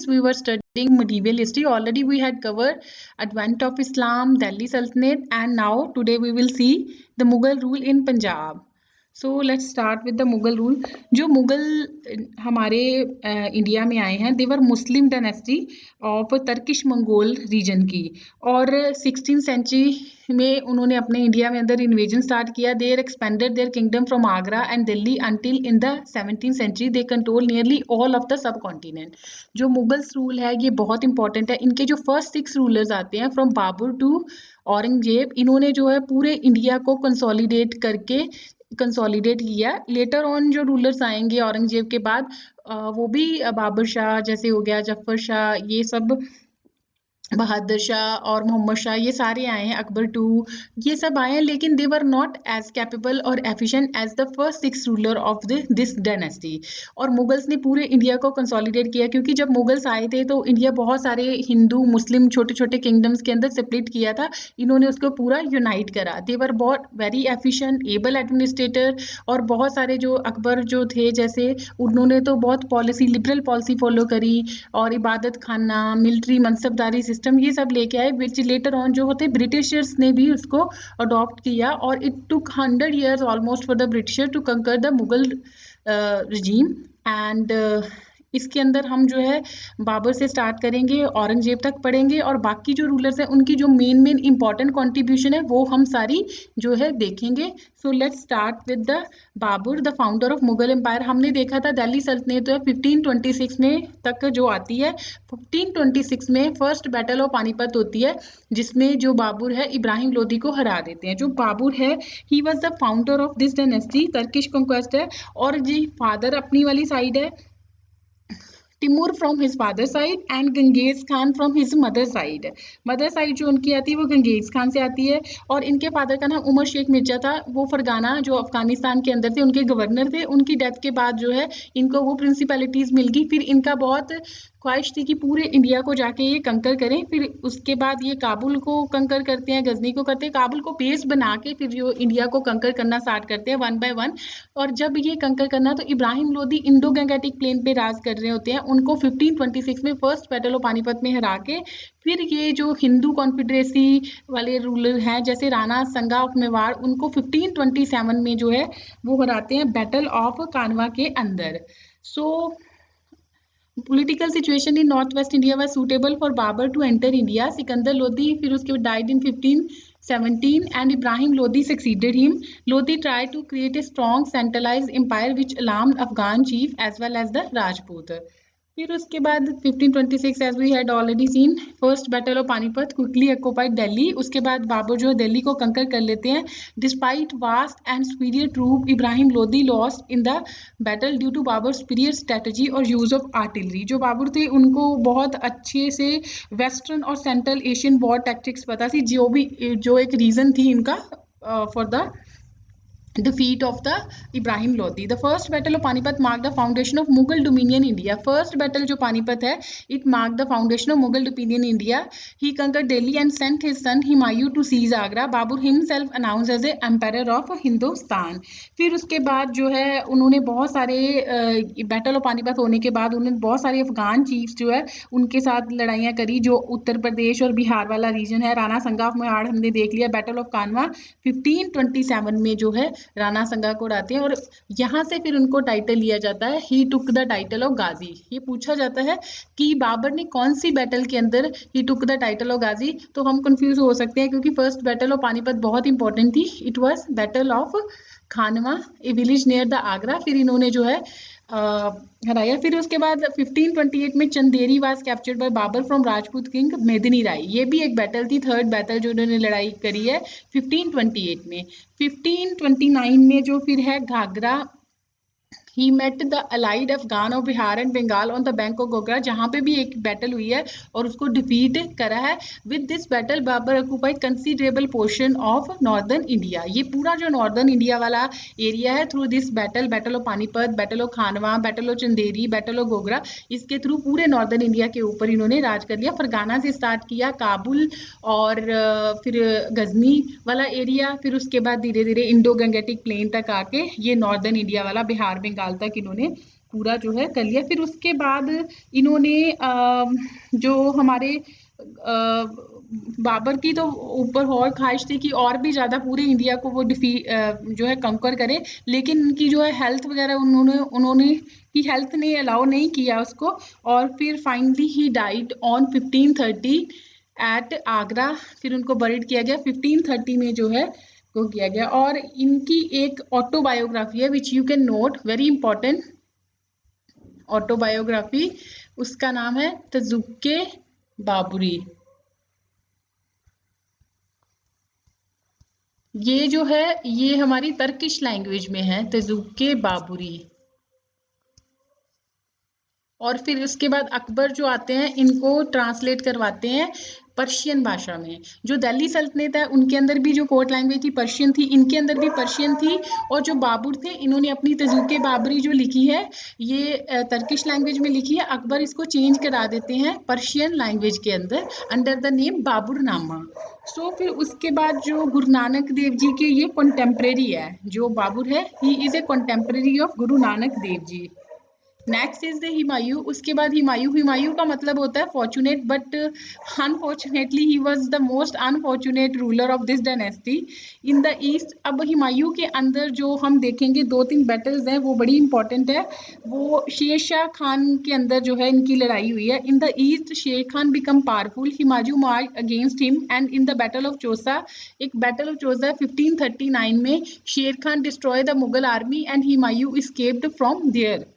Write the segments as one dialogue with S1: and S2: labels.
S1: since we were studying medieval history, already we had covered advent of Islam, Delhi Sultanate, and now today we will see the Mughal rule in Punjab. So let's start with the Mughal rule. जो मुगल हमारे India में आए हैं, दे वर मुस्लिम dynasty of Turkish Mongol reason की, और 16th century में उन्होंने अपने इंडिया में अंदर इन्वेजन स्टार्ट किया। Their expanded their kingdom from Agra and Delhi until in the 17th century they control nearly all of the subcontinent. जो मुगल्स रूल है ये बहुत इंपॉर्टेंट है। इनके जो फर्स्ट 6 रूलर्स आते हैं फ्रॉम बाबर टू औरंगजेब, इन्होंने जो है पूरे इंडिया को कंसोलिडेट किया। लेटर ऑन जो रूलर्स आएंगे औरंगजेब के बाद, वो भी बाबर शाह जैसे हो गया, जफर शाह, ये सब, बहादुर शाह और मोहम्मद शाह, ये सारे आए हैं, अकबर टू, ये सब आए हैं, लेकिन they were not as capable और efficient as the first 6 ruler of this dynasty. और मुगल्स ने पूरे इंडिया को कंसोलिडेट किया, क्योंकि जब मुगल्स आए थे तो इंडिया बहुत सारे हिंदू मुस्लिम छोटे छोटे किंगडम्स के अंदर स्प्लिट किया था। इन्होंने उसको पूरा यूनाइट करा। दे वर बहुत वेरी एफिशिएंट, एबल एडमिनिस्ट्रेटर, और बहुत सारे जो अकबर जो थे जैसे, उन्होंने तो बहुत पॉलिसी, लिबरल पॉलिसी फॉलो करी, और इबादत खाना, मिलिट्री, मनसबदारी सिस्टम, ये सब लेके आए, विच लेटर ऑन जो होते ब्रिटिशर्स ने भी उसको अडॉप्ट किया। और it took 100 years almost for the britisher to conquer the Mughal regime. And इसके अंदर हम जो है बाबर से स्टार्ट करेंगे, औरंगजेब तक पढ़ेंगे, और बाकी जो रूलर्स हैं उनकी जो मेन इंपॉर्टेंट कॉन्ट्रीब्यूशन है वो हम सारी जो है देखेंगे। So let's start with the Babur, the founder of Mughal empire. हमने देखा था दिल्ली सल्तनत तो 1526 में तक जो आती है। 1526 में फर्स्ट बैटल ऑफ पानीपत होती है, जिसमें जो बाबर है इब्राहिम लोदी को हरा देते हैं। जो बाबर है, he was the founder of this dynasty, Turkish conquest है, और जी फादर अपनी वाली साइड है Timur from his father side and Ganges Khan from his mother side. Mother side जो उनकी आती है वो गंगेज खान से आती है, और इनके फादर का नाम उमर शेख मिर्जा था। वो फरगाना जो अफगानिस्तान के अंदर थे उनके गवर्नर थे। उनकी डेथ के बाद जो है इनको वो प्रिंसिपैलिटीज मिल गई। फिर इनका बहुत ख्वाहिश थी कि पूरे इंडिया को जाके ये कंकर करें। फिर उसके बाद ये काबुल को कंकर करते हैं, गजनी को करते हैं, काबुल को बेस बना के फिर जो इंडिया को कंकर करना स्टार्ट करते हैं 1 by 1। और जब ये कंकर करना, तो Ibrahim Lodi Indo Gangetic plain पे राज कर रहे होते हैं। उनको 1526 में फर्स्ट बैटल ऑफ पानीपत में हरा के, फिर ये जो हिंदू कॉन्फिडरेसी वाले रूलर हैं जैसे राणा संगा ऑफ मेवाड़, उनको 1527 में जो है वो हराते हैं बैटल ऑफ कानवा के अंदर। सो political situation in northwest India was suitable for Babur to enter India. Sikandar Lodi फिर उसके died in 1517 and Ibrahim Lodi succeeded him. Lodi tried to create a strong centralized empire which alarmed Afghan chief as well as the Rajput. फिर उसके बाद 1526 as we had already seen, first battle of Panipat quickly occupied Delhi. उसके बाद बाबर जो दिल्ली को कंकर कर लेते हैं। Despite vast and superior troop, Ibrahim Lodi lost in the battle due to Babur superior strategy और यूज ऑफ आर्टिलरी। जो बाबर थे उनको बहुत अच्छे से वेस्टर्न और सेंट्रल एशियन वॉर टैक्टिक्स पता थी, जो एक रीजन थी इनका for the defeat of the Ibrahim Lodi. The first battle of Panipat marked the foundation of Mughal dominion in India. First battle जो पानीपत है, it marked the foundation of Mughal dominion in India. He conquered Delhi and sent his son Humayun to seize Agra. Babur himself announced as the emperor of Hindustan. फिर उसके बाद जो है उन्होंने बहुत सारे बैटल ऑफ पानीपत होने के बाद उन्होंने बहुत सारे अफगान चीफ्स जो है उनके साथ लड़ाइयाँ करी। जो उत्तर प्रदेश और बिहार वाला रीजन है, राणा संगा ऑफ मेवाड़ हमने देख लिया। बैटल ऑफ कानवा 1527 में जो है राणा संगा को उड़ाते हैं, और यहाँ से फिर उनको टाइटल लिया जाता है ही टुक द टाइटल ऑफ गाजी। ये पूछा जाता है कि बाबर ने कौन सी बैटल के अंदर ही टुक द टाइटल ऑफ गाजी, तो हम कंफ्यूज हो सकते हैं क्योंकि फर्स्ट बैटल ऑफ पानीपत बहुत इंपॉर्टेंट थी। It was battle of Khanwa, A village near the Agra. फिर इन्होंने जो है हराया। फिर उसके बाद 1528 में Chanderi was captured by Babur from Rajput king Medini Rai. ये भी एक बैटल थी, थर्ड बैटल जो इन्होंने लड़ाई करी है 1528 में। 1529 में जो फिर है Ghaghara, he met the allied Afghan of Bihar and Bengal on the bank of Gogra, जहाँ पे भी एक बैटल हुई है और उसको डिफीट करा है। With this battle Babur occupied considerable portion of northern India. ये पूरा जो नॉर्दर्न इंडिया वाला एरिया है, through this battle, battle of Panipat, battle of Khanwa, battle of Chanderi, battle of Gogra, इसके थ्रू पूरे नॉर्दर्न इंडिया के ऊपर इन्होंने राज कर लिया। फरगाना से स्टार्ट किया, काबुल और फिर गजनी वाला एरिया, फिर उसके बाद धीरे धीरे इंडो गंगेटिक प्लेन तक आके ये नॉर्दर्न इंडिया वाला बिहार बंगाल तक इन्होंने पूरा जो है कर लिया। फिर उसके बाद इन्होंने जो हमारे बाबर की तो ऊपर और ख्वाहिश थी कि और भी ज़्यादा पूरे इंडिया को वो जो है कंकर करे, लेकिन उनकी जो है हेल्थ वगैरह उन्होंने की हेल्थ ने अलाउ नहीं किया उसको, और फिर finally he died on 1530 at Agra. फिर उनको बरीड किया गया 1530 में जो है को किया गया। और इनकी एक ऑटोबायोग्राफी है which you can note, very important autobiography, उसका नाम है तजुके बाबरी। ये जो है ये हमारी तर्किश लैंग्वेज में है, तजुके बाबरी। और फिर उसके बाद अकबर जो आते हैं इनको ट्रांसलेट करवाते हैं पर्शियन भाषा में। जो दिल्ली सल्तनत है उनके अंदर भी जो कोर्ट लैंग्वेज थी पर्शियन थी, इनके अंदर भी पर्शियन थी। और जो बाबर थे इन्होंने अपनी तजुके बाबरी जो लिखी है ये तर्किश लैंग्वेज में लिखी है, अकबर इसको चेंज करा देते हैं पर्शियन लैंग्वेज के अंदर अंडर द नेम बाबरनामा। सो फिर उसके बाद जो गुरु नानक देव जी के ये कंटेम्प्रेरी है, जो बाबर है he is a contemporary of Guru Nanak Dev ji. Next is the Humayun. उसके बाद हिमायू का मतलब होता है fortunate, but unfortunately he was the most unfortunate ruler of this dynasty in the east. अब हिमायू के अंदर जो हम देखेंगे 2-3 बैटल्स हैं वो बड़ी इंपॉर्टेंट है। वो शेर शाह खान के अंदर जो है इनकी लड़ाई हुई है। इन the east Sher Khan become powerful, Humayun march against him and in the battle of Chausa, एक बैटल ऑफ चौसा 1539 में Sher Khan destroy the Mughal army and Humayun escaped from there.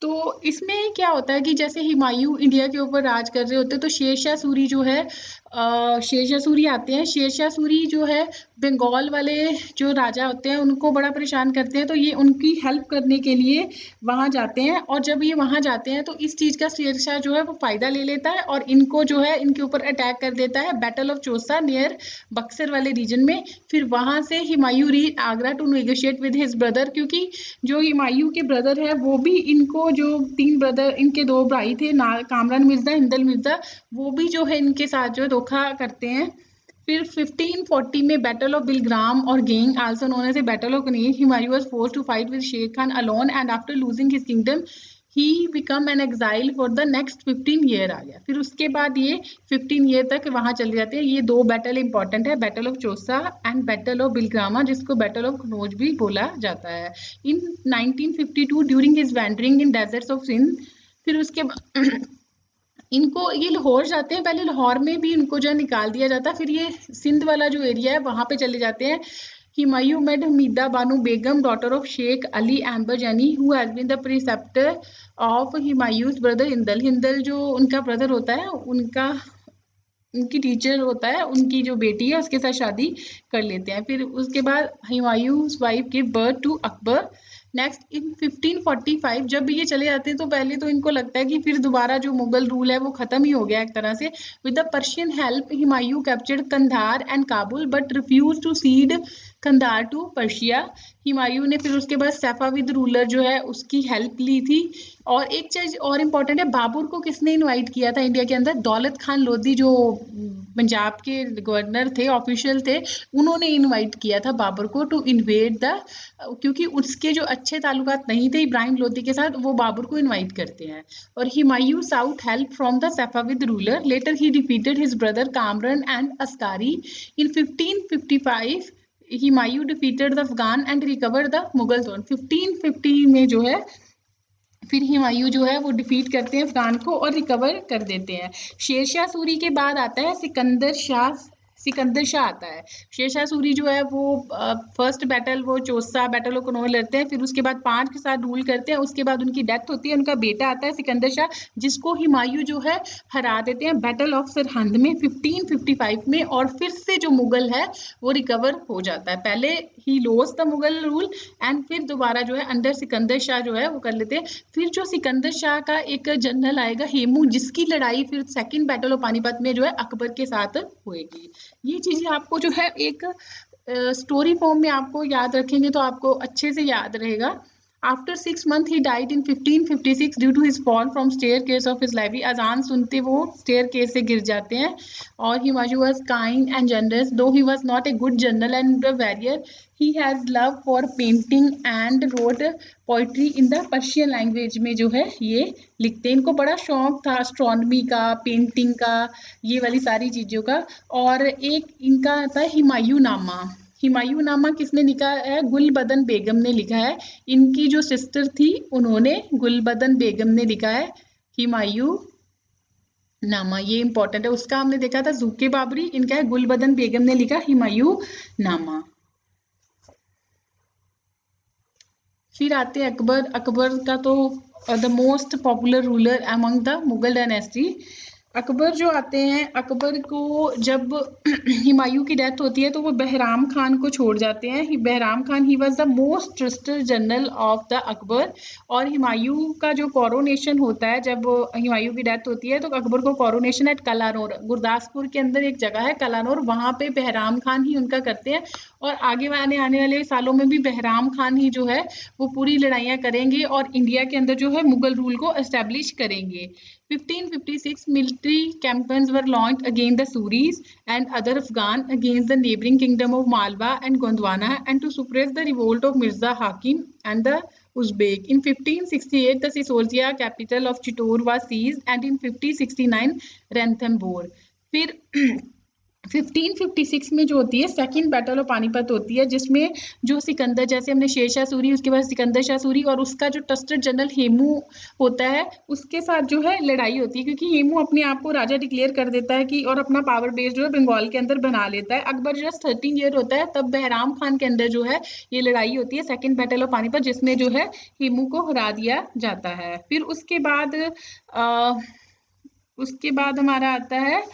S1: तो इसमें क्या होता है कि जैसे हिमायू इंडिया के ऊपर राज कर रहे होते हैं तो शेरशाह सूरी जो है शेरशाह सूरी आते हैं। शेरशाह सूरी जो है बंगाल वाले जो राजा होते हैं उनको बड़ा परेशान करते हैं, तो ये उनकी हेल्प करने के लिए वहाँ जाते हैं। और जब ये वहाँ जाते हैं तो इस चीज़ का शेरशाह जो है वो फ़ायदा ले लेता है और इनको जो है इनके ऊपर अटैक कर देता है battle of Chausa near Buxar वाले रीजन में। फिर वहाँ से Humayun reach Agra to negotiate with his brother, क्योंकि जो हिमायू के ब्रदर है वो भी इनको जो 3 ब्रदर इनके 2 भाई थे कामरान मिर्जा हिंदल मिर्जा, वो भी जो है इनके साथ जो है धोखा करते हैं। फिर 1540 में बैटल ऑफ बिलग्राम और गेंग also known as a battle of Kannauj, Humayun was forced to fight with Sher Khan alone and after losing his kingdom he become an exile for the next 15 year आ गया। फिर उसके बाद ये 15 ईयर तक वहां चले जाते हैं। ये 2 बैटल इंपॉर्टेंट है, battle of Chausa and battle of Bilgram, जिसको बैटल ऑफ कनौज भी बोला जाता है। In 1952 during his wandering in deserts of Sindh, फिर उसके इनको ये लाहौर जाते हैं, पहले लाहौर में भी इनको जो निकाल दिया जाता है, फिर ये सिंध वाला जो एरिया है वहां पे चले जाते हैं। Humayun made Hamida Bano Begum daughter of Sheikh Ali Ambarjani who has been the preceptor of Humayun's brother Hindal. Hindal जो उनका ब्रदर होता है उनकी टीचर होता है, उनकी जो बेटी है उसके साथ शादी कर लेते हैं। फिर उसके बाद Humayun's wife give birth to Akbar. Next in 1545 जब ये चले जाते हैं तो पहले तो इनको लगता है कि फिर दोबारा जो मुगल रूल है वो खत्म ही हो गया एक तरह से। With the Persian help Humayun captured Kandahar and Kabul but refuse to cede Kandahar to Persia. Humayun ने फिर उसके बाद सैफाविद रूलर जो है उसकी हेल्प ली थी। और एक चीज और इम्पोर्टेंट है, बाबर को किसने इनवाइट किया था इंडिया के अंदर? दौलत खान लोधी जो पंजाब के गवर्नर थे, ऑफिशियल थे, उन्होंने इनवाइट किया था बाबर को टू इन्वेड द, क्योंकि उसके जो अच्छे ताल्लुकात नहीं थे इब्राहिम लोधी के साथ, वो बाबर को इनवाइट करते हैं। और Humayun sought help from the Safavid ruler, later he defeated his brother Kamran and Askari. In 1555 Humayun defeated the Afghan and recover the Mughal throne. 1550 में जो है फिर हिमायू जो है वो डिफीट करते हैं अफगान को और रिकवर कर देते हैं। शेरशाह सूरी के बाद आता है सिकंदर शाह आता है। शेरशाह सूरी जो है वो फर्स्ट बैटल वो चौसा बैटल ऑफ कनौज लड़ते हैं, फिर उसके बाद 5 के साथ रूल करते हैं। उसके बाद उनकी डेथ होती है, उनका बेटा आता है सिकंदर शाह, जिसको हिमायू जो है हरा देते हैं बैटल ऑफ सरहंद में 1555 में। और फिर से जो मुगल है वो रिकवर हो जाता है। पहले ही loss the Mughal rule and फिर दोबारा जो है अंडर सिकंदर शाह जो है वो कर लेते हैं। फिर जो सिकंदर शाह का एक जनरल आएगा हेमू, जिसकी लड़ाई फिर सेकंड बैटल ऑफ पानीपत में जो है अकबर के साथ होएगी। ये चीजें आपको जो है एक स्टोरी फॉर्म में आपको याद रखेंगे तो आपको अच्छे से याद रहेगा। After 6 months, he died in 1556 due to his fall from staircase of his library. अजान सुनते वो staircase से गिर जाते हैं. और Humayun was kind and generous, though he was not a good general and a warrior. He has love for painting and wrote poetry in the Persian language में जो है ये लिखते हैं. इनको बड़ा शौक था astronomy का, पेंटिंग का, ये वाली सारी चीजों का. और एक इनका आता है हुमायूं नामा. हुमायूं नामा किसने लिखा है? गुलबदन बेगम ने लिखा है. इनकी जो सिस्टर थी उन्होंने, गुलबदन बेगम ने लिखा है हुमायूं नामा. ये इंपॉर्टेंट है. उसका हमने देखा था ज़ूके बाबरी, इनका है गुलबदन बेगम ने लिखा हुमायूं नामा. फिर आते हैं अकबर. अकबर का तो the most popular ruler among the Mughal dynasty. Akbar जो आते हैं, अकबर को जब हुमायूं की डेथ होती है तो वो बहराम खान को छोड़ जाते हैं. Bairam Khan he was the most trusted general of the Akbar. और हुमायूं का जो कोरोनेशन होता है, जब हुमायूं की डेथ होती है तो अकबर को कोरोनेशन एट कलानौर, गुरदासपुर के अंदर एक जगह है कलानौर, वहाँ पे बहराम खान ही उनका करते हैं. और आगे आने वाले सालों में भी बहराम खान ही जो है वो पूरी लड़ाइयाँ करेंगे और इंडिया के अंदर जो है मुगल रूल को एस्टेब्लिश करेंगे. 1556 military campaigns were launched against the Suris and other Afghan against the neighboring kingdom of Malwa and Gondwana and to suppress the revolt of Mirza Hakim and the Uzbek. In 1568, the Sisodia capital of Chittor was seized and in 1569 Ranthambore. फिर 1556 में जो होती है second battle of Panipat होती है, जिसमें जो सिकंदर, जैसे हमने शेरशाह सूरी, उसके बाद सिकंदर शाह सूरी और उसका जो ट्रस्टेड जनरल हेमू होता है उसके साथ जो है लड़ाई होती है, क्योंकि हेमू अपने आप को राजा डिक्लेयर कर देता है कि और अपना पावर बेस जो है बंगाल के अंदर बना लेता है. अकबर जस्ट 13 ईयर होता है तब बहराम खान के अंदर जो है ये लड़ाई होती है सेकेंड बैटल ऑफ पानीपत, जिसमें जो है हेमू को हरा दिया जाता है. फिर उसके बाद हमारा आता है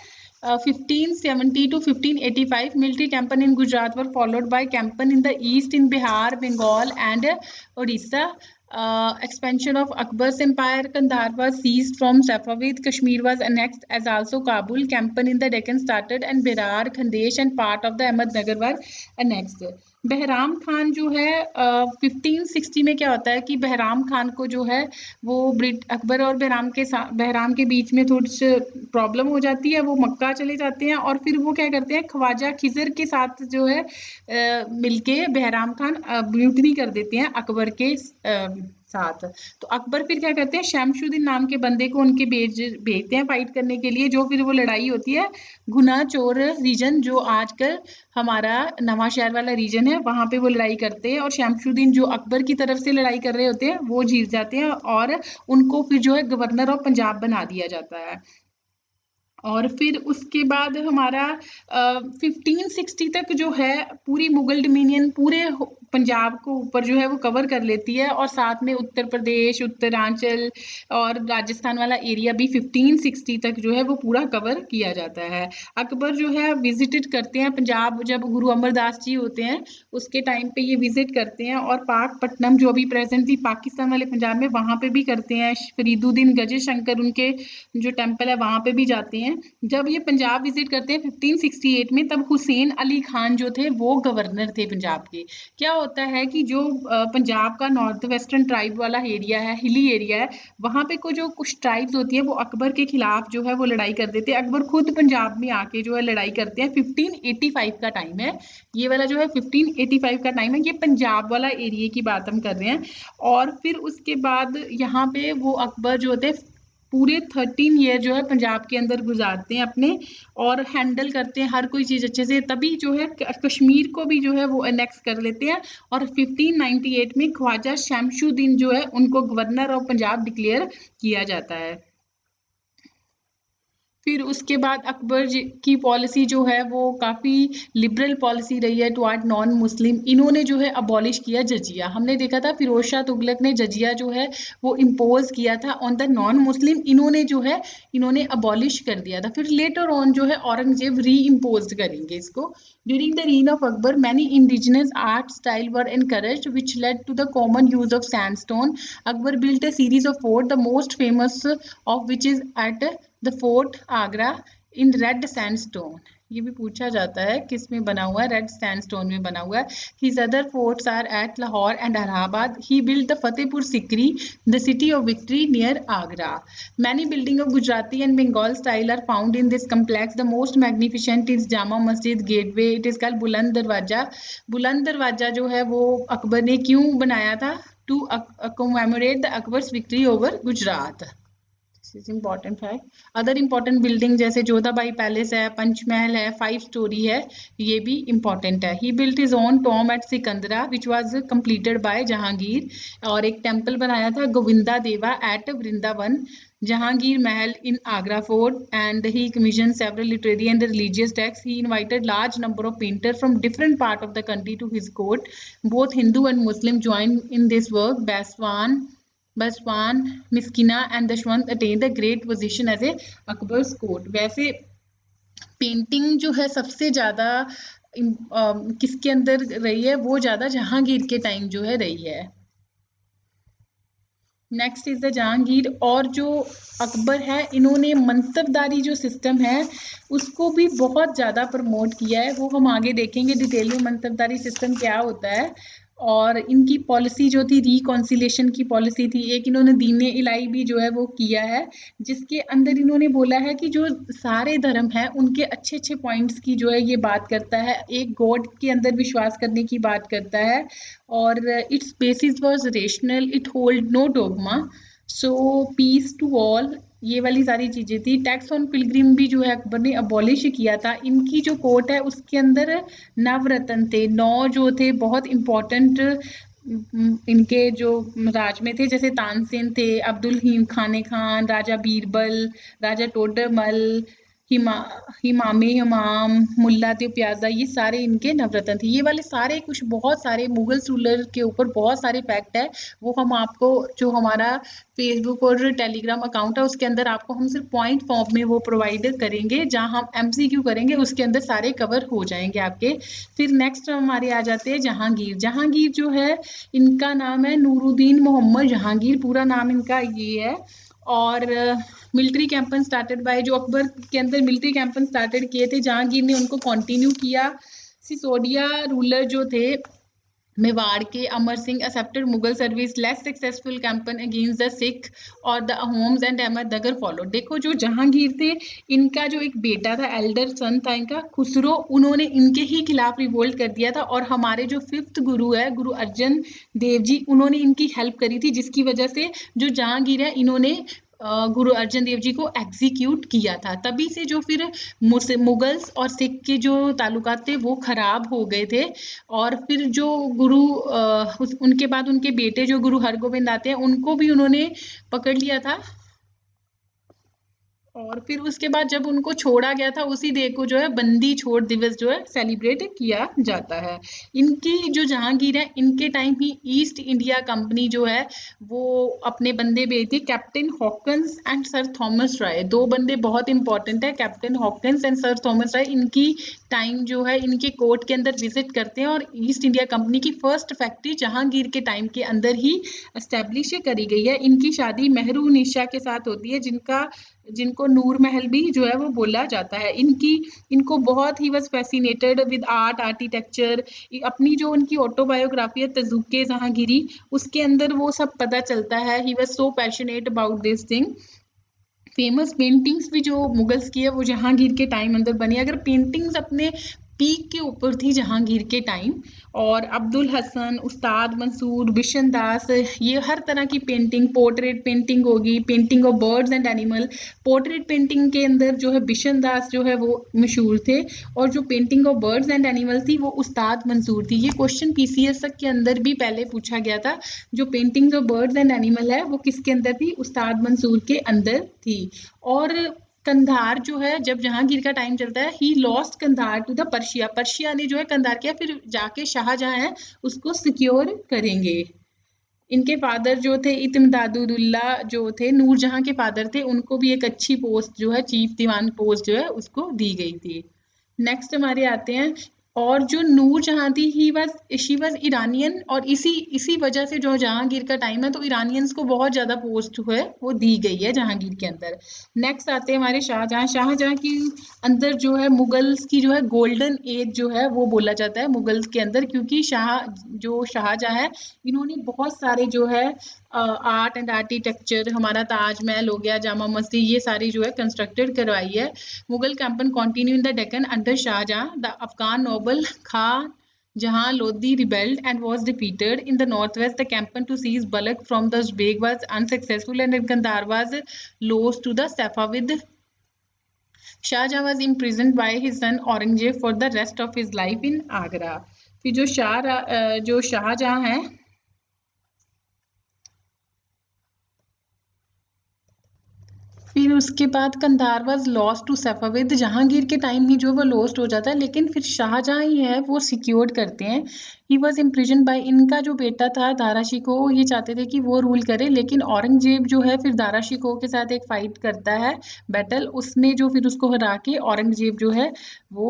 S1: 1570 to 1585. Military campaign in Gujarat were followed by campaign in the east in Bihar, Bengal and Odisha. Expansion of Akbar's empire. Kandahar was seized from Safavid. Kashmir was annexed as also Kabul. Campaign in the Deccan started and Berar, Khandesh and part of the Ahmednagar were annexed. Bahram Khan जो है 1560 में क्या होता है कि बहराम खान को जो है वो अकबर और बहराम के बीच में थोड़ी सी प्रॉब्लम हो जाती है. वो मक्का चले जाते हैं और फिर वो क्या करते हैं, ख्वाजा खिजर के साथ जो है मिलके बहराम खान म्यूटनी कर देते हैं अकबर के साथ. तो अकबर फिर क्या करते हैं, शमशुद्दीन नाम के बंदे को उनके भेजते हैं फाइट करने के लिए. जो फिर वो लड़ाई होती है गुना चोर रीजन, जो आजकल हमारा नवा शहर वाला रीजन है, वहां पे वो लड़ाई करते हैं. और शमशुद्दीन जो अकबर की तरफ से लड़ाई कर रहे होते हैं वो जीत जाते हैं और उनको फिर जो है गवर्नर ऑफ पंजाब बना दिया जाता है. और फिर उसके बाद हमारा 1560 तक जो है पूरी मुगल डोमिनियन पूरे पंजाब को ऊपर जो है वो कवर कर लेती है और साथ में उत्तर प्रदेश, उत्तरांचल और राजस्थान वाला एरिया भी 1560 तक जो है वो पूरा कवर किया जाता है. अकबर जो है विजिटेड करते हैं पंजाब, जब गुरु अमरदास जी होते हैं उसके टाइम पे ये विजिट करते हैं. और पाकपट्टनम जो अभी प्रेजेंटली पाकिस्तान वाले पंजाब में, वहाँ पे भी करते हैं. फरीदुद्दीन गजे शंकर उनके जो टेम्पल है वहाँ पे भी जाते हैं. जब ये पंजाब विजिट करते हैं 1568 में, तब हुसैन अली खान जो थे वो गवर्नर थे पंजाब के. क्या होता है कि जो पंजाब का नॉर्थ वेस्टर्न ट्राइब वाला एरिया है, हिली एरिया है, वहाँ पे को जो कुछ ट्राइब्स होती है वो अकबर के खिलाफ जो है वो लड़ाई कर देते हैं. अकबर खुद पंजाब में आके जो है लड़ाई करते हैं. 1585 का टाइम है ये वाला, जो है 1585 का टाइम है. ये पंजाब वाला एरिया की बात हम कर रहे हैं. और फिर उसके बाद यहाँ पे वो अकबर जो होते हैं पूरे 13 ईयर जो है पंजाब के अंदर गुजारते हैं अपने, और हैंडल करते हैं हर कोई चीज़ अच्छे से. तभी जो है कश्मीर को भी जो है वो अनेक्स कर लेते हैं. और 1598 में ख्वाजा शमशुद्दीन जो है उनको गवर्नर ऑफ पंजाब डिक्लेयर किया जाता है. फिर उसके बाद अकबर की पॉलिसी जो है वो काफ़ी लिबरल पॉलिसी रही है टुवर्ड नॉन मुस्लिम. इन्होंने जो है अबॉलिश किया जजिया. हमने देखा था फिरोज शाह तुगलक ने जजिया जो है वो इम्पोज किया था ऑन द नॉन मुस्लिम. इन्होंने अबॉलिश कर दिया था. फिर लेटर ऑन जो है औरंगजेब री इम्पोज करेंगे इसको. During the reign of Akbar, many indigenous art style were encouraged, which led to the common use of sandstone. Akbar built a series of forts, the most famous of which is at the Fort Agra in red sandstone. ये भी पूछा जाता है किस में बना हुआ है, रेड सैंडस्टोन में बना हुआ है। His other forts are at Lahore and Allahabad. He build the Fatehpur Sikri, the city of victory near Agra. Many buildings of Gujarati and Bengal style are found in this complex. The most magnificent is Jama Masjid Gateway. It is called बुलंद दरवाजा। बुलंद दरवाजा जो है वो अकबर ने क्यों बनाया था? To commemorate the Akbar's victory over Gujarat. This is important fact. Other important building जैसे जोधाबाई पैलेस है, पंचमहल है, 5 स्टोरी है, ये भी important है। He built his own tomb at Sikandra which was completed by Jahangir, और एक टेम्पल बनाया था गोविंदा देवा at Vrindavan. Jahangir Mahal in Agra Fort, and he commissioned several literary and religious texts. He invited large number of painters from different part of the country to his court. Both Hindu and Muslim joined in this work. Baswan, Miskina and Dashwant attained the great position as a Akbar's court. वैसे painting जो है सबसे ज़्यादा किसके अंदर रही है? वो ज़्यादा जहांगीर के टाइम जो है रही है। Next is the Jahangir. और जो अकबर है, इन्होंने मनसबदारी जो सिस्टम है उसको भी बहुत ज़्यादा प्रमोट किया है। वो हम आगे देखेंगे डिटेल में मनसबदारी सिस्टम क्या होता है। और इनकी पॉलिसी जो थी रिकॉन्सिलेशन की पॉलिसी थी। एक इन्होंने दीन इलाही भी जो है वो किया है, जिसके अंदर इन्होंने बोला है कि जो सारे धर्म हैं उनके अच्छे अच्छे पॉइंट्स की जो है ये बात करता है। एक गॉड के अंदर विश्वास करने की बात करता है, और its basis was rational, it hold no dogma, so peace to all, ये वाली सारी चीजें थी। टैक्स ऑन पिलग्रिम भी जो है अकबर ने अबॉलिश किया था। इनकी जो कोर्ट है उसके अंदर नवरत्न थे, 9 जो थे बहुत इंपॉर्टेंट इनके जो राज में थे, जैसे तानसेन थे, अब्दुल खाने खान, राजा बीरबल, राजा टोडरमल, हिमामी हमाम, मुल्ला त्यो प्याजा, ये सारे इनके नवरत्न थे। ये वाले सारे कुछ बहुत सारे मुगल रूलर के ऊपर बहुत सारे फैक्ट है, वो हम आपको जो हमारा फेसबुक और टेलीग्राम अकाउंट है उसके अंदर आपको हम सिर्फ पॉइंट फॉर्म में वो प्रोवाइड करेंगे, जहां हम एमसीक्यू करेंगे उसके अंदर सारे कवर हो जाएंगे आपके। फिर नेक्स्ट हमारे आ जाते हैं जहांगीर। जहांगीर जो है इनका नाम है नूरुद्दीन मोहम्मद जहांगीर, पूरा नाम इनका ये है। और मिलिट्री कैंपेन स्टार्टेड बाय, जो अकबर के अंदर मिलिट्री कैंपेन स्टार्टेड किए थे जहांगीर ने उनको कंटिन्यू किया। सिसोदिया रूलर जो थे मेवाड़ के, Amar Singh accepted Mughal service, less successful campaign against the Sikh और the Ahoms and Ahmadnagar follow. देखो जो जहांगीर थे, इनका जो एक बेटा था, एल्डर सन था इनका खुसरो, उन्होंने इनके ही खिलाफ रिवोल्ट कर दिया था। और हमारे जो 5th गुरु है गुरु अर्जन देव जी, उन्होंने इनकी हेल्प करी थी, जिसकी वजह से जो जहांगीर है इन्होंने गुरु अर्जन देव जी को एग्जीक्यूट किया था। तभी से जो फिर मुगल्स और सिख के जो ताल्लुकात थे वो खराब हो गए थे। और फिर जो गुरु उनके बाद उनके बेटे जो गुरु हरगोबिंद आते हैं, उनको भी उन्होंने पकड़ लिया था। और फिर उसके बाद जब उनको छोड़ा गया था, उसी डे को जो है बंदी छोड़ दिवस जो है सेलिब्रेट किया जाता है। इनकी जो जहांगीर है, इनके टाइम ही ईस्ट इंडिया कंपनी जो है वो अपने बंदे भेजती, Captain Hawkins and Sir Thomas Roe. 2 बंदे बहुत इंपॉर्टेंट है, Captain Hawkins and Sir Thomas Roe. इनकी टाइम जो है इनके कोर्ट के अंदर विजिट करते हैं, और ईस्ट इंडिया कंपनी की फर्स्ट फैक्ट्री जहांगीर के टाइम के अंदर ही एस्टेब्लिश करी गई है। इनकी शादी मेहरुनिशा के साथ होती है, जिनको नूर महल भी जो है वो बोला जाता है। इनको बहुत he was fascinated with art, architecture. अपनी जो उनकी ऑटोबायोग्राफी है तजुके जहांगीरी, उसके अंदर वो सब पता चलता है। He was so passionate about this thing. Famous paintings भी जो मुगल्स की है वो जहांगीर के टाइम अंदर बनी। अगर पेंटिंग्स अपने पीक के ऊपर थी जहांगीर के टाइम, और अब्दुल हसन, उस्ताद मंसूर, बिशन दास, ये हर तरह की पेंटिंग, पोर्ट्रेट पेंटिंग होगी, painting of birds and animal. Portrait painting के अंदर जो है बिशन दास जो है वो मशहूर थे, और जो painting of birds and animal थी वो उस्ताद मंसूर थी। ये क्वेश्चन पीसीएस के अंदर भी पहले पूछा गया था। जो paintings of birds and animal है वो किसके अंदर थी? उस्ताद मंसूर के अंदर थी। और कंधार जो है, जब जहांगीर का टाइम चलता है, he lost Kandahar to the Persia. Persia ने जो है कंधार किया, फिर जाके शाहजहां है उसको सिक्योर करेंगे। इनके फादर जो थे इत्मिदादुल्ला जो थे, नूरजहां के फादर थे, उनको भी एक अच्छी पोस्ट जो है चीफ दीवान पोस्ट जो है उसको दी गई थी। नेक्स्ट हमारे आते हैं और जो नूरजहां थी शी वाज ईरानियन, और इसी वजह से जो जहांगीर का टाइम है तो ईरानियंस को बहुत ज्यादा पोस्ट है वो दी गई है जहांगीर के अंदर। नेक्स्ट आते हैं हमारे शाहजहां। शाहजहां की अंदर जो है मुगल्स की जो है गोल्डन एज जो है वो बोला जाता है मुगल्स के अंदर, क्योंकि शाहजहां है इन्होंने बहुत सारे जो है आर्ट एंड आर्किटेक्चर, हमारा ताजमहल हो गया, जामा मस्जिद, ये सारी जो है कंस्ट्रक्टेड करवाई है। Mughal campaign continued in the Deccan under Shah Jahan. The Afghan noble Khan Jahan Lodi rebelled and was defeated. In the northwest, the campaign to seize Balkh from the Uzbek was unsuccessful, and Gandhar was lost to the Safavid. Shah Jahan was imprisoned by his son Aurangzeb for the rest of his life in Agra. फिर जो शाहजहां है फिर उसके बाद Kandahar was lost to Safavid. Jahangir के time ही जो वो lost हो जाता है, लेकिन फिर शाहजहां ही है वो सिक्योर्ड करते हैं। ही वॉज इम्प्रिजन बाय, इनका जो बेटा था दारा शिकोह, ये चाहते थे कि वो रूल करे, लेकिन औरंगजेब जो है फिर दारा शिकोह के साथ एक फाइट करता है बैटल, उसमें जो फिर उसको हरा के औरंगजेब जो है वो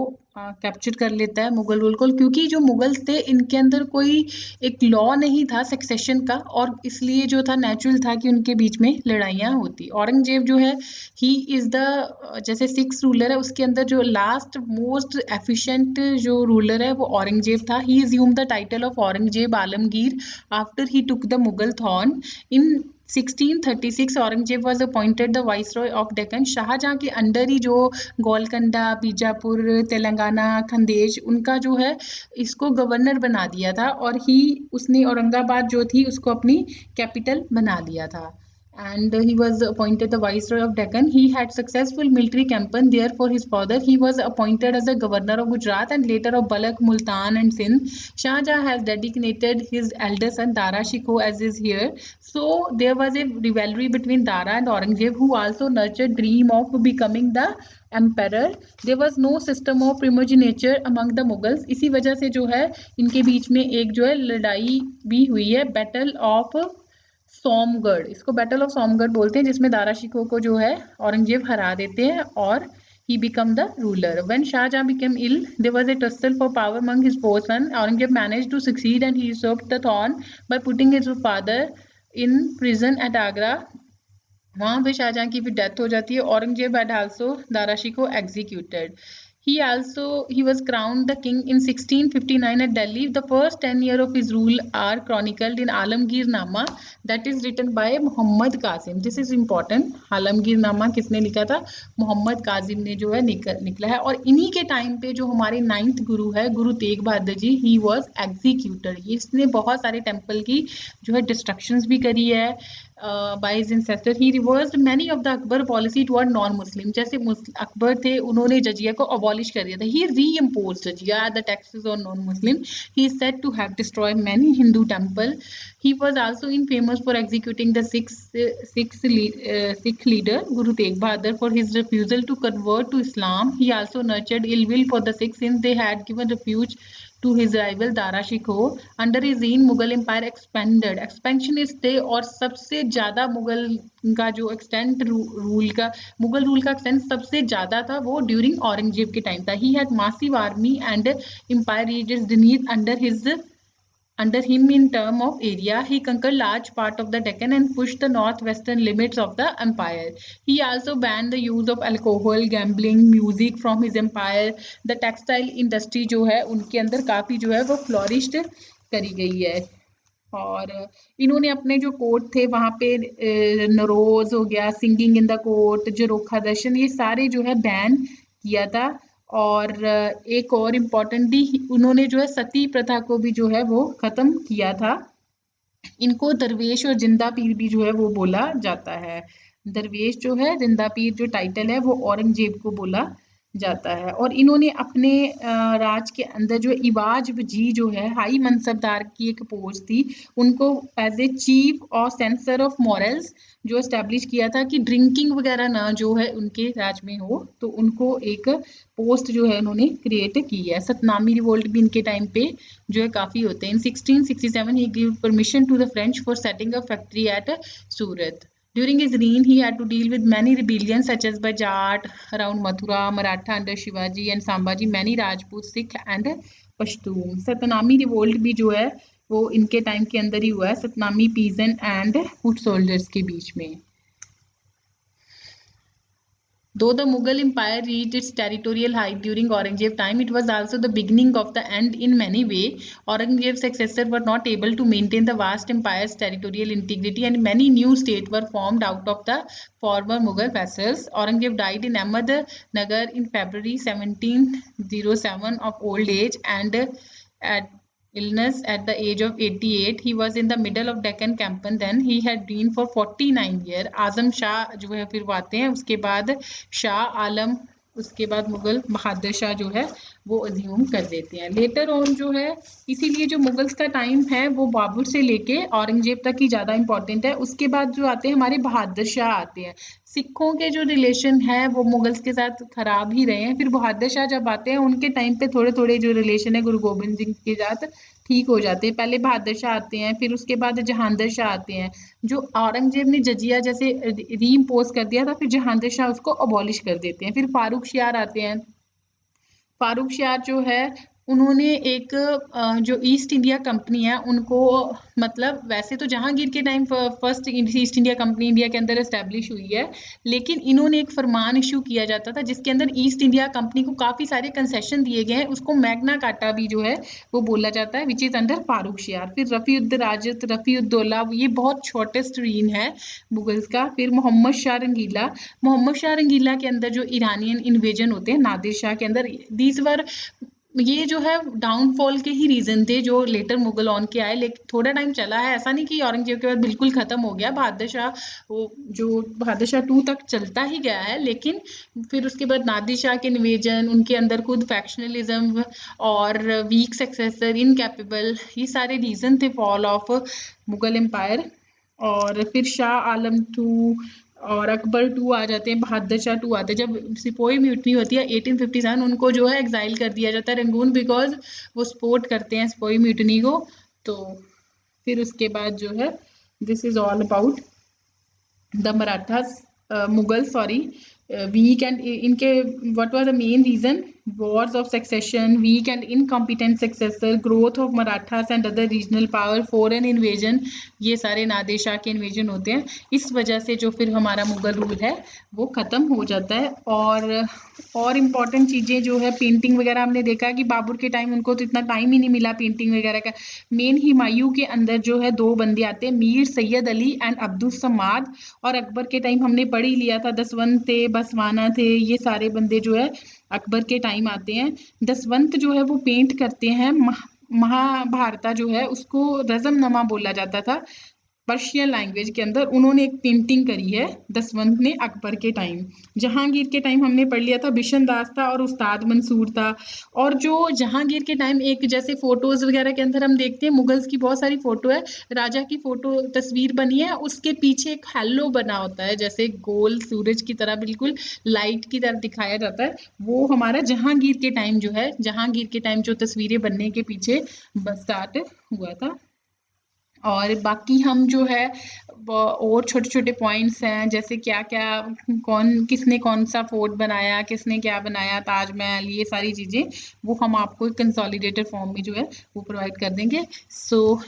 S1: कैप्चर कर लेता है मुगल रूल को। क्योंकि जो मुगल्स थे इनके अंदर कोई एक लॉ नहीं था सक्सेशन का, और इसलिए जो था नेचुरल था कि उनके बीच में लड़ाइयाँ होती। औरंगजेब जो है ही इज द जैसे सिक्स रूलर है उसके अंदर जो लास्ट मोस्ट एफिशिएंट जो रूलर है वो औरंगजेब था। ही assumed the title of Aurangzeb Alamgir after he took the Mughal throne in 1636. Aurangzeb was appointed the viceroy of Deccan. Shahjahan के अंडर ही जो गोलकंडा, बीजापुर, तेलंगाना, खंदेश, उनका जो है इसको गवर्नर बना दिया था, और उसने औरंगाबाद जो थी उसको अपनी कैपिटल बना दिया था। And he was appointed the viceroy of Deccan. He had successful military campaign there for his father. He was appointed as the governor of Gujarat and later of Balkh, Multan and Sindh. Shah Jahan has dedicated his elder son Dara Shikoh as his heir. So there was a rivalry between Dara and Aurangzeb, who also nurtured dream of becoming the emperor. There was no system of primogeniture among the Mughals. इसी वजह से जो है इनके बीच में एक जो है लड़ाई भी हुई है, बैटल ऑफ सोमगढ़, इसको बैटल ऑफ सोमगढ़ बोलते हैं, जिसमें दारा शिकोह को जो है औरंगजेब हरा देते हैं और he become the ruler. When Shah Jahan became ill, there was a tussle for power among his four sons. Aurangzeb managed to succeed and he usurped the throne by putting his father in prison at Agra. वहां पे शाहजहां की फिर death हो जाती है। Aurangzeb had also Dara Shikoh executed. He was crowned the king in 1659 at Delhi. The first 10 years of his rule are chronicled in Alamgir Nama, that is written by Muhammad Qasim. This is important. Alamgir Nama किसने लिखा था? मोहम्मद काजिम ने जो है निकला है। और इन्हीं के टाइम पे जो हमारे 9th गुरु है Guru Tegh Bahadur ji, he was executed. इसने बहुत सारे टेम्पल की जो है डिस्ट्रक्शंस भी करी है by his ancestor. He reversed many of the Akbar policy toward non-Muslim. जैसे अकबर थे उन्होंने जजिया को abolish कर दिया था। He reimposed जजिया the taxes on non-Muslim. He is said to have destroyed many Hindu temples. He was also famous for executing the Sikh leader Guru Tegh Bahadur for his refusal to convert to Islam. He also nurtured ill will for the Sikhs since they had given refuge to his rival Dara Shikoh. Under his reign Mughal Empire expanded. Expansionist थे और सबसे ज़्यादा मुगल का जो extent Mughal rule का extent सबसे ज़्यादा था वो ड्यूरिंग औरंगजेब के टाइम था। He had massive army and empire regions beneath under him in term of area. He conquered large part of the Deccan and pushed the northwestern limits of the empire. He also banned the use of alcohol, gambling, music from his empire. The textile industry जो है उनके अंदर काफ़ी जो है वो flourished करी गई है। और इन्होंने अपने जो कोर्ट थे वहाँ पे नरोज हो गया, सिंगिंग इन द कोर्ट, झरोखा दर्शन, ये सारे जो है बैन किया था। और एक और इम्पॉर्टेंटली उन्होंने जो है सती प्रथा को भी जो है वो खत्म किया था। इनको दरवेश और जिंदा पीर भी जो है वो बोला जाता है। दरवेश जो है, जिंदा पीर जो टाइटल है वो औरंगजेब को बोला जाता है। और इन्होंने अपने राज के अंदर जो इवाज जी जो है हाई मनसबदार की एक पोस्ट थी, उनको एज ए चीफ और सेंसर ऑफ मॉरल्स जो एस्टेब्लिश किया था कि ड्रिंकिंग वगैरह ना जो है उनके राज में हो, तो उनको एक पोस्ट जो है उन्होंने क्रिएट की है। सतनामी रिवोल्ट भी इनके टाइम पे जो है काफ़ी होते हैं। In 1667 he give permission to the French for setting a factory at Surat. During his reign, he had to deal with many rebellions such as Bajat around Mathura, Maratha under Shivaji and Sambhaji, many Rajput, Sikh and Pashtun. Satnami revolt भी जो है वो इनके time के अंदर ही हुआ है, Satnami peasant and foot soldiers के बीच में. Though the Mughal Empire reached its territorial height during Aurangzeb time, it was also the beginning of the end in many ways. Aurangzeb's successors were not able to maintain the vast empire's territorial integrity, and many new states were formed out of the former Mughal vassals. Aurangzeb died in Ahmednagar in February 1707 of old age and at illness at the age of 88. He was in the middle of Deccan campaign. Then he had reigned for 49 years. आजम शाह जो है फिर वो आते हैं, उसके बाद शाह आलम, उसके बाद मुगल बहादुर शाह जो है वो अज्यूम कर देते हैं. लेटर ऑन जो है, इसीलिए जो मुगल्स का टाइम है वो बाबर से लेके औरंगजेब तक ही ज़्यादा इंपॉर्टेंट है. उसके बाद जो आते हैं हमारे बहादुर शाह आते हैं. सिखों के जो रिलेशन है वो मुगल्स के साथ खराब ही रहे हैं. फिर बहादुर शाह जब आते हैं उनके टाइम पे थोड़े थोड़े जो रिलेशन है गुरु गोबिंद सिंह के साथ ठीक हो जाते हैं. पहले बहादुर शाह आते हैं, फिर उसके बाद जहांगीर शाह आते हैं. जो औरंगजेब ने जजिया जैसे रीइम्पोज कर दिया था, फिर जहांगीर शाह उसको अबॉलिश कर देते हैं. फिर फारूक शियार आते हैं. फारूक शियार जो है उन्होंने एक जो ईस्ट इंडिया कंपनी है उनको, मतलब वैसे तो जहांगीर के time first east India company India के अंदर एस्टेब्लिश हुई है, लेकिन इन्होंने एक फरमान इशू किया जाता था जिसके अंदर ईस्ट इंडिया कंपनी को काफ़ी सारे कंसेशन दिए गए हैं. उसको मैग्ना कार्टा भी जो है वो बोला जाता है, विच इज़ अंडर फारूक शियार. फिर रफ़ीउद्दौलाजत, रफ़ीउद्दौला, ये बहुत शॉर्टेस्ट रीन है मुगल्स का. फिर मोहम्मद शाह रंगीला. मोहम्मद शाह रंगीला के अंदर जो ईरानियन इन्वेजन होते हैं नादिर शाह के अंदर, दीज वर, ये जो है डाउनफॉल के ही रीजन थे जो लेटर मुगल ऑन के आए. लेकिन थोड़ा टाइम चला है, ऐसा नहीं कि औरंगजेब के बाद बिल्कुल खत्म हो गया. बहादुर शाह, वो जो बहादुर शाह 2 तक चलता ही गया है, लेकिन फिर उसके बाद नादिर शाह के निवेजन, उनके अंदर खुद फैक्शनलिज्म और वीक सक्सेसर, इनकैपेबल, ये सारे रीजन थे फॉल ऑफ मुगल एम्पायर. और फिर शाह आलम 2 और अकबर 2 आ जाते हैं, बहादुर शाह 2 आते हैं. जब सिपोही म्यूटनी होती है 1857, उनको जो है एग्जाइल कर दिया जाता है रंगून, बिकॉज वो सपोर्ट करते हैं सिपोही म्यूटनी को. तो फिर उसके बाद जो है this is all about the Marathas, Mughal sorry, weak and इनके what was the main reason, wars of succession, weak and incompetent successor, growth of Marathas and other regional power, foreign invasion, ये सारे नादिर शाह के इन्वेजन होते हैं. इस वजह से जो फिर हमारा मुगल रूल है वो ख़त्म हो जाता है. और इम्पॉर्टेंट चीज़ें जो है, पेंटिंग वगैरह हमने देखा कि बाबर के टाइम उनको तो इतना टाइम ही नहीं मिला पेंटिंग वगैरह का. मेन हुमायूं के अंदर जो है 2 बंदे आते हैं, मीर सैयद अली एंड अब्दुल समाद. और अकबर के टाइम हमने पढ़ ही लिया था, दसवंत थे, बसवाना थे, ये सारे बंदे जो है अकबर के टाइम आते हैं. दसवंत जो है वो पेंट करते हैं. महाभारता जो है उसको रज़मनमा बोला जाता था पर्शियन लैंग्वेज के अंदर. उन्होंने एक पेंटिंग करी है दसवंत ने अकबर के टाइम. जहांगीर के टाइम हमने पढ़ लिया था बिशन दास था और उस्ताद मंसूर था. और जो जहांगीर के टाइम एक जैसे फोटोज वगैरह के अंदर हम देखते हैं, मुगल्स की बहुत सारी फोटो है, राजा की फोटो तस्वीर बनी है, उसके पीछे एक हैलो बना होता है जैसे गोल सूरज की तरह, बिल्कुल लाइट की तरह दिखाया जाता है. वो हमारा जहांगीर के टाइम जो है, जहांगीर के टाइम जो तस्वीरें बनने के पीछे स्टार्ट हुआ था. और बाकी हम जो है और छोटे छोटे पॉइंट्स हैं, जैसे क्या क्या किसने कौन सा फोर्ट बनाया, किसने क्या बनाया, ताजमहल, ये सारी चीज़ें वो हम आपको कंसोलिडेटेड फॉर्म में जो है वो प्रोवाइड कर देंगे. सो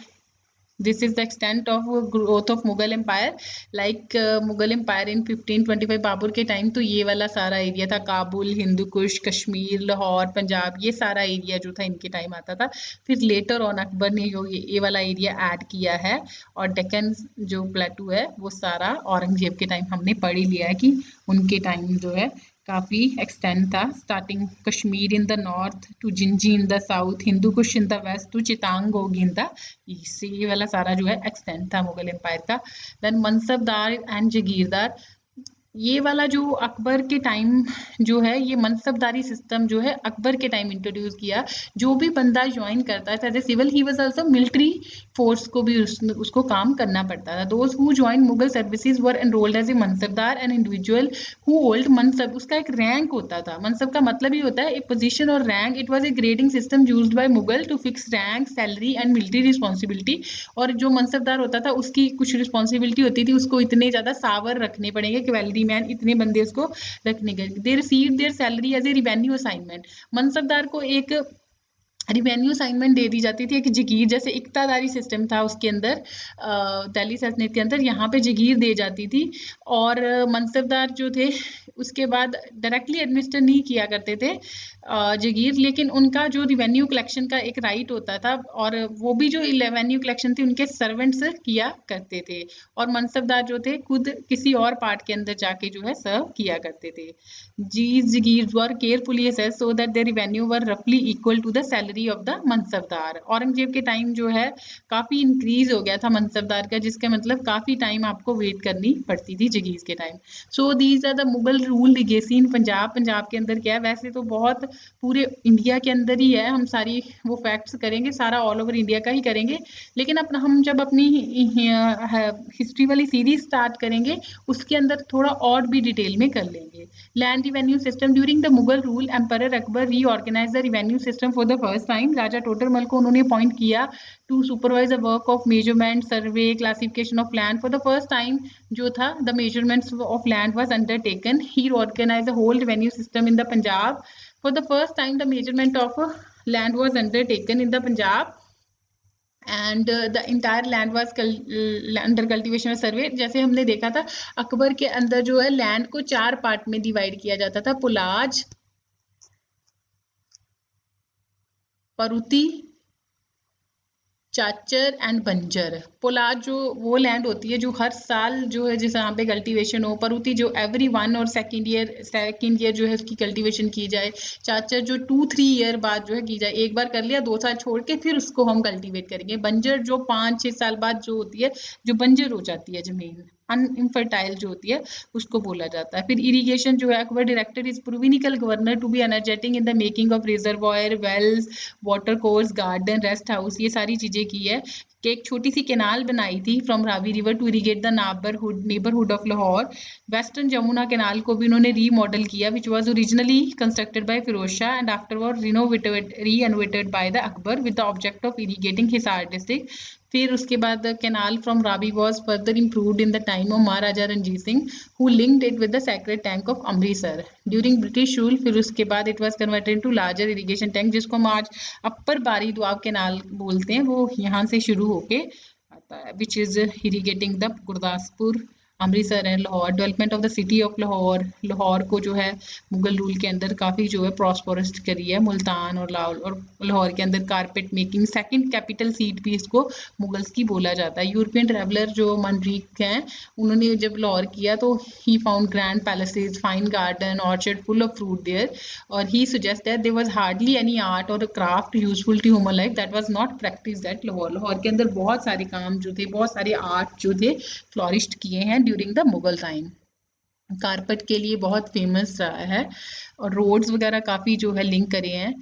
S1: this is the extent of growth of Mughal Empire. Like Mughal Empire in 1525 Babar के टाइम तो ये वाला सारा एरिया था, काबुल, हिंदू कुश, कश्मीर, लाहौर, पंजाब, ये सारा एरिया जो था इनके टाइम आता था. फिर लेटर ऑन अकबर ने जो ये वाला एरिया ऐड किया है, और डेक्कन जो प्लेटू है वो सारा औरंगजेब के टाइम हमने पढ़ ही लिया है कि उनके टाइम जो है काफ़ी एक्सटेंड था. Starting Kashmir in the north to Gingee in the south, Hindu Kush in the west to Chittagong in the east, ये वाला सारा जो है एक्सटेंड था मुगल एम्पायर का. Then mansabdar and jagirdar. ये वाला जो अकबर के टाइम जो है, ये मनसबदारी सिस्टम जो है अकबर के टाइम इंट्रोड्यूस किया। जो भी बंदा ज्वाइन करता था as a civil, he was also military force को भी उसको काम करना पड़ता था। Those who join Mughal services were enrolled as a mansabdar, an individual who hold mansab. उसका एक रैंक होता था। मनसब का मतलब ही होता है एक पोजीशन और rank. It was a grading system used by Mughal to fix rank, salary and military responsibility. और जो मनसबदार होता था उसकी कुछ रिस्पॉन्सिबिलिटी होती थी, उसको इतने ज्यादा सावर रखने पड़ेंगे, कैवेलरी मैन इतने बंदे उसको रखने के। They receive their salary as a revenue assignment. Mansabdar को एक रिवेन्यू असाइनमेंट दे दी जाती थी, एक जगीर जैसे इक्तादारी सिस्टम था उसके अंदर, दिल्ली सल्तनत के अंदर यहाँ पे जगीर दे जाती थी। और मनसबदार जो थे उसके बाद डायरेक्टली एडमिनिस्टर नहीं किया करते थे जगीर, लेकिन उनका जो रिवेन्यू कलेक्शन का एक राइट होता था, और वो भी जो रेवेन्यू कलेक्शन थी उनके सर्वेंट्स किया करते थे। और मनसबदार जो थे खुद किसी और पार्ट के अंदर जाके जो है सर्व किया करते थे। These jagirs were carefully assessed so that their revenue were roughly equal to the salary of the mansabdar. Aurangzeb के टाइम जो है काफी इंक्रीज हो गया था मनसबदार का, जिसका मतलब काफी टाइम आपको वेट करनी पड़ती थी जगीर के time. So these are the Mughal rule legacy in Punjab. Punjab के अंदर क्या है, वैसे तो बहुत पूरे इंडिया के अंदर ही है, हम सारी वो फैक्ट्स करेंगे, सारा ऑल ओवर इंडिया का ही करेंगे, लेकिन अपना हम जब अपनी हिस्ट्री वाली सीरीज स्टार्ट करेंगे उसके अंदर थोड़ा और भी डिटेल में कर लेंगे। Land revenue system during the Mughal rule, Emperor Akbar reorganized the revenue system for the first time। राजा टोडरमल को उन्होंने अपॉइंट किया to supervise the work of measurement, survey, classification of land। for the first time जो था the measurements of land was undertaken। he organized the whole revenue system in the Punjab। for the first time the measurement of land was undertaken in the Punjab and the entire land was under cultivation survey. जैसे हमने देखा था अकबर के अंदर जो है land को 4 part में डिवाइड किया जाता था, पुलाज, परुती, चाचर एंड बंजर। पोलाद जो वो लैंड होती है जो हर साल जो है जिस यहाँ पे कल्टीवेशन हो, परुती जो एवरी 1 और सेकेंड ईयर जो है उसकी कल्टीवेशन की जाए, चाचर जो 2-3 ईयर बाद जो है की जाए, एक बार कर लिया 2 साल छोड़ के फिर उसको हम कल्टीवेट करेंगे। बंजर जो 5-6 साल बाद जो होती है, जो बंजर हो जाती है जमीन, अनइनफर्टाइल जो होती है, उसको बोला जाता है। फिर इरिगेशन जो है Akbar directed is provincial governor to be energetic in the making of reservoir, wells, water course, garden, rest house, ये सारी चीजें की है। कि एक छोटी सी कैनाल बनाई थी from Ravi river to irrigate the neighbourhood of Lahore. Western Jamuna canal को भी उन्होंने रीमॉडल किया, which was originally constructed by Firoz Shah and afterward renovated by the Akbar with the object of irrigating Hisar district. फिर उसके बाद canal from Ravi was further improved in the time of Maharaja Ranjit Singh who linked it with the sacred tank of Amritsar during British rule. फिर उसके बाद it was converted to larger irrigation tank, जिसको हम आज अपर बारी दुआब कैनाल बोलते हैं, वो यहाँ से शुरू होके आता है, which is irrigating the Gurdaspur, Amritsar and Lahore. Development of the city of Lahore, Lahore को जो है मुगल रूल के अंदर काफ़ी जो है प्रॉस्परस करी है। मुल्तान और लाहौर के अंदर carpet making, second capital seat भी इसको मुगल्स की बोला जाता है। यूरोपियन ट्रैवलर जो मनरीक हैं, उन्होंने जब लाहौर किया तो he found grand palaces, fine garden, orchard full of fruit there, और he suggest that there was hardly any art और craft useful to human life that was not practised at Lahore. Lahore के अंदर बहुत सारे काम जो थे, बहुत सारे आर्ट जो थे फ्लॉरिश्ड किए हैं during the Mughal time. Carpet के लिए बहुत फेमस रहा है, और रोड्स वगैरह काफ़ी जो है लिंक करे हैं।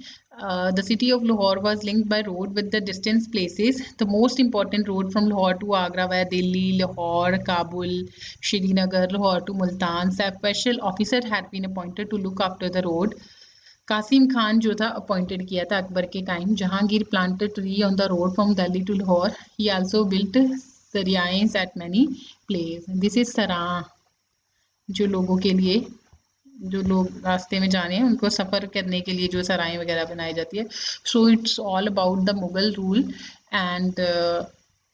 S1: The city of Lahore was linked by road with the distant places. The most important road from Lahore to Agra via Delhi, Lahore, Kabul, Srinagar, Lahore to Multan. Special officer had been appointed to look after the road. Qasim Khan जो था appointed किया था अकबर के time. Jahangir planted tree on the road from Delhi to Lahore. He also built सरियाएं at many place. This is सरा, जो लोगों के लिए, जो लोग रास्ते में जाने हैं उनको सफ़र करने के लिए जो सराएं वगैरह बनाई जाती है। So it's all about the Mughal rule, and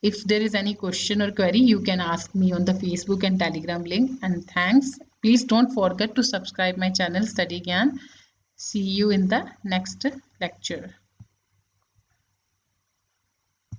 S1: if there is any question or query you can ask me on the Facebook and Telegram link, and thanks. Please don't forget to subscribe my channel Study Gyan. See you in the next lecture.